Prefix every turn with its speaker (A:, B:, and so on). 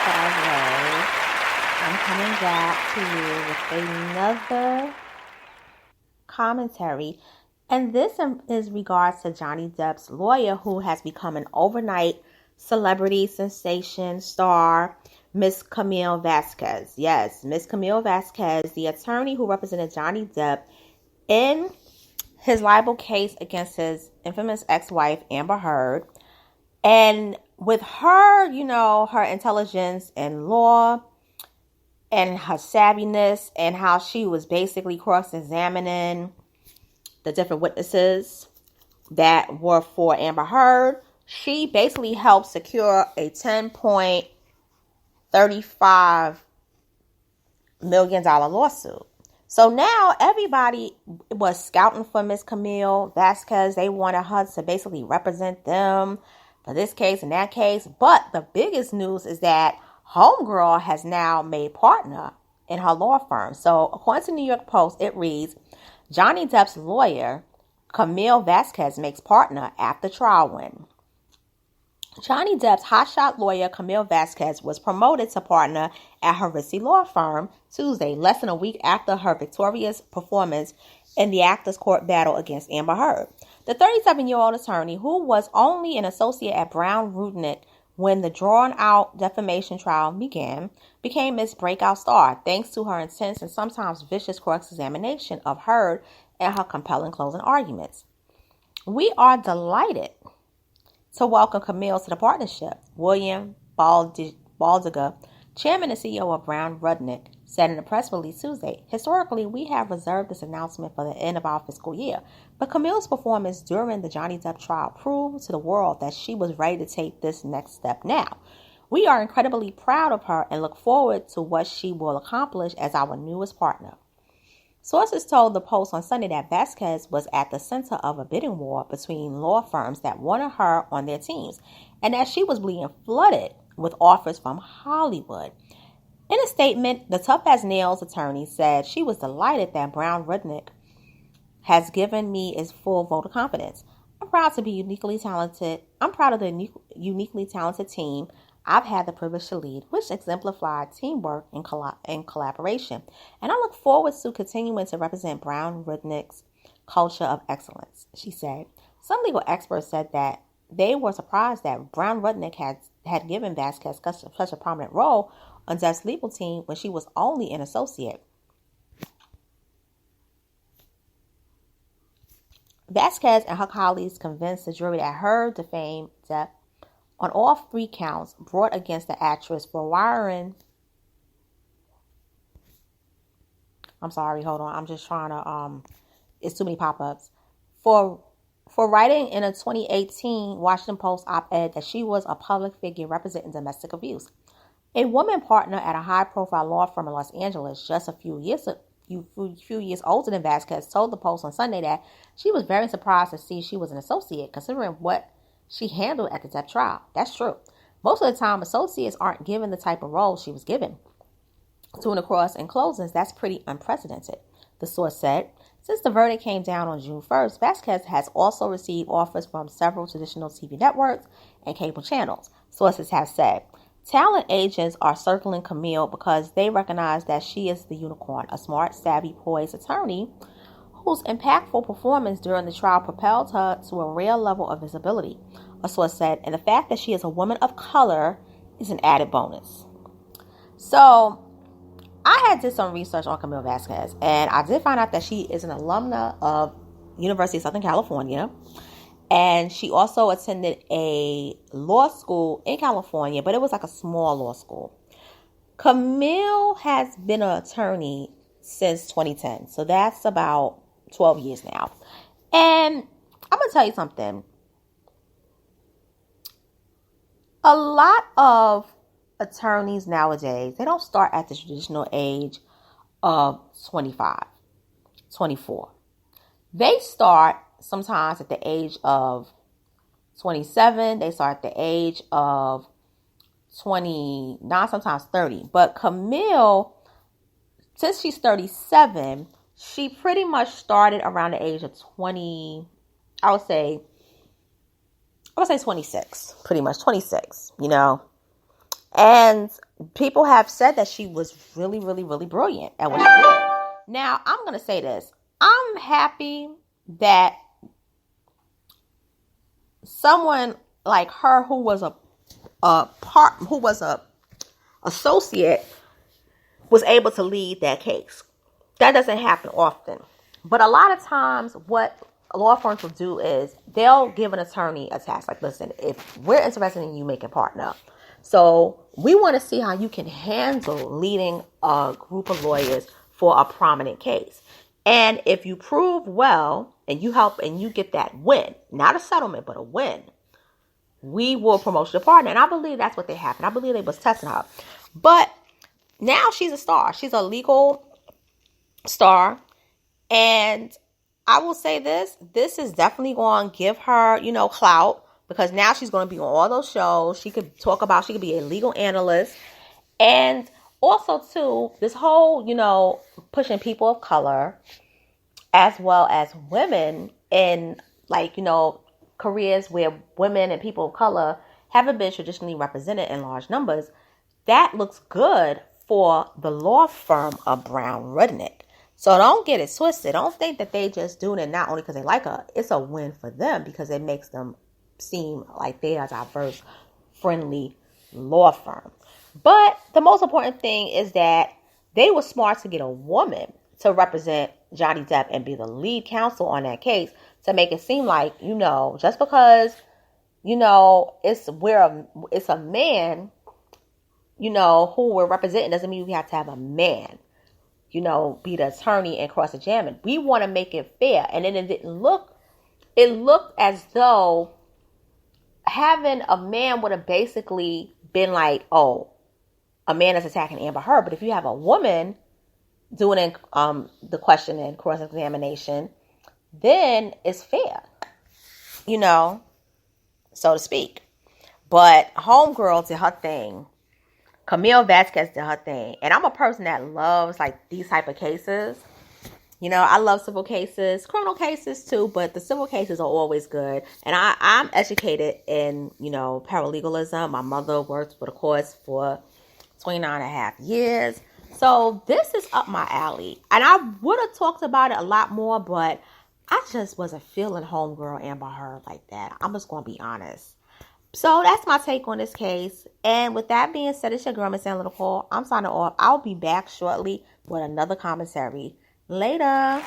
A: said I would, I'm coming back to you with another commentary. And this is regards to Johnny Depp's lawyer, who has become an overnight celebrity sensation star, Miss Camille Vasquez. Yes, Miss Camille Vasquez, the attorney who represented Johnny Depp in his libel case against his infamous ex-wife, Amber Heard. And with her, her intelligence in law and her savviness and how she was basically cross-examining the different witnesses that were for Amber Heard, she basically helped secure a $10.35 million lawsuit. So now everybody was scouting for Miss Camille Vasquez. They wanted her to basically represent them for this case and that case. But the biggest news is that Homegirl has now made partner in her law firm. So according to New York Post, it reads, Johnny Depp's lawyer, Camille Vasquez, makes partner after trial win. Johnny Depp's hotshot lawyer, Camille Vasquez, was promoted to partner at her risky law firm Tuesday, less than a week after her victorious performance in the actors' court battle against Amber Heard. The 37-year-old attorney, who was only an associate at Brown Rudnick when the drawn-out defamation trial began, became Miss Breakout Star thanks to her intense and sometimes vicious cross-examination of Heard and her compelling closing arguments. We are delighted to welcome Camille to the partnership, William Baldiger, chairman and CEO of Brown Rudnick, said in a press release Tuesday. Historically, we have reserved this announcement for the end of our fiscal year, but Camille's performance during the Johnny Depp trial proved to the world that she was ready to take this next step now. We are incredibly proud of her and look forward to what she will accomplish as our newest partner. Sources told the Post on Sunday that Vazquez was at the center of a bidding war between law firms that wanted her on their teams, and that she was being flooded with offers from Hollywood. In a statement, the Tough as Nails attorney said she was delighted that Brown Rudnick has given me its full vote of confidence. I'm proud of the uniquely talented team I've had the privilege to lead, which exemplified teamwork and collaboration. And I look forward to continuing to represent Brown Rudnick's culture of excellence, she said. Some legal experts said that they were surprised that Brown Rudnick had given Vazquez such a prominent role on Depp's legal team when she was only an associate. Vazquez and her colleagues convinced the jury that Heard defamed Depp on all three counts brought against the actress for wiring. I'm sorry, hold on. I'm just trying to, it's too many pop-ups. For writing in a 2018 Washington Post op-ed that she was a public figure representing domestic abuse. A woman partner at a high-profile law firm in Los Angeles, just a few years older than Vazquez, told the Post on Sunday that she was very surprised to see she was an associate, considering what she handled at the Depp trial. That's true. Most of the time, associates aren't given the type of role she was given. To and across in closings, that's pretty unprecedented, the source said. Since the verdict came down on June 1st, Vazquez has also received offers from several traditional TV networks and cable channels, sources have said. Talent agents are circling Camille because they recognize that she is the unicorn, a smart, savvy, poised attorney whose impactful performance during the trial propelled her to a rare level of visibility, a source said, and the fact that she is a woman of color is an added bonus. So, I had did some research on Camille Vasquez, and I did find out that she is an alumna of University of Southern California, and she also attended a law school in California, but it was like a small law school. Camille has been an attorney since 2010, so that's about 12 years now. And I'm going to tell you something. A lot of attorneys nowadays, they don't start at the traditional age of 25, 24. They start sometimes at the age of 27. They start at the age of 29, sometimes 30. But Camille, since she's 37, she pretty much started around the age of 20, I would say 26, pretty much 26, And people have said that she was really, really, really brilliant at what she did. Now, I'm going to say this. I'm happy that someone like her who was a associate was able to lead that case. That doesn't happen often. But a lot of times what law firms will do is they'll give an attorney a task. Like, listen, if we're interested in you making partner, so we want to see how you can handle leading a group of lawyers for a prominent case. And if you prove well and you help and you get that win, not a settlement, but a win, we will promote you to partner. And I believe that's what they happened. I believe they was testing her. But now she's a star. She's a legal star. And I will say this is definitely going to give her, clout, because now she's going to be on all those shows. She could be a legal analyst. And also, too, this whole, pushing people of color as well as women in, careers where women and people of color haven't been traditionally represented in large numbers. That looks good for the law firm of Brown Rudnick. So don't get it twisted. Don't think that they just doing it not only because they like her. It's a win for them because it makes them seem like they are a diverse, friendly law firm. But the most important thing is that they were smart to get a woman to represent Johnny Depp and be the lead counsel on that case to make it seem like, just because, it's a man, who we're representing doesn't mean we have to have a man, be the attorney and cross-examine. We want to make it fair. And then it looked as though having a man would have basically been like, oh, a man is attacking Amber Heard. But if you have a woman doing the question and cross-examination, then it's fair, so to speak. But homegirl did her thing. Camille Vasquez did her thing. And I'm a person that loves these type of cases. I love civil cases, criminal cases too, but the civil cases are always good. And I'm educated in, paralegalism. My mother worked for the courts for 29 and a half years. So this is up my alley. And I would have talked about it a lot more, but I just wasn't feeling homegirl Amber Heard like that. I'm just going to be honest. So that's my take on this case. And with that being said, it's your girl, Miss Analytical. I'm signing off. I'll be back shortly with another commentary. Later.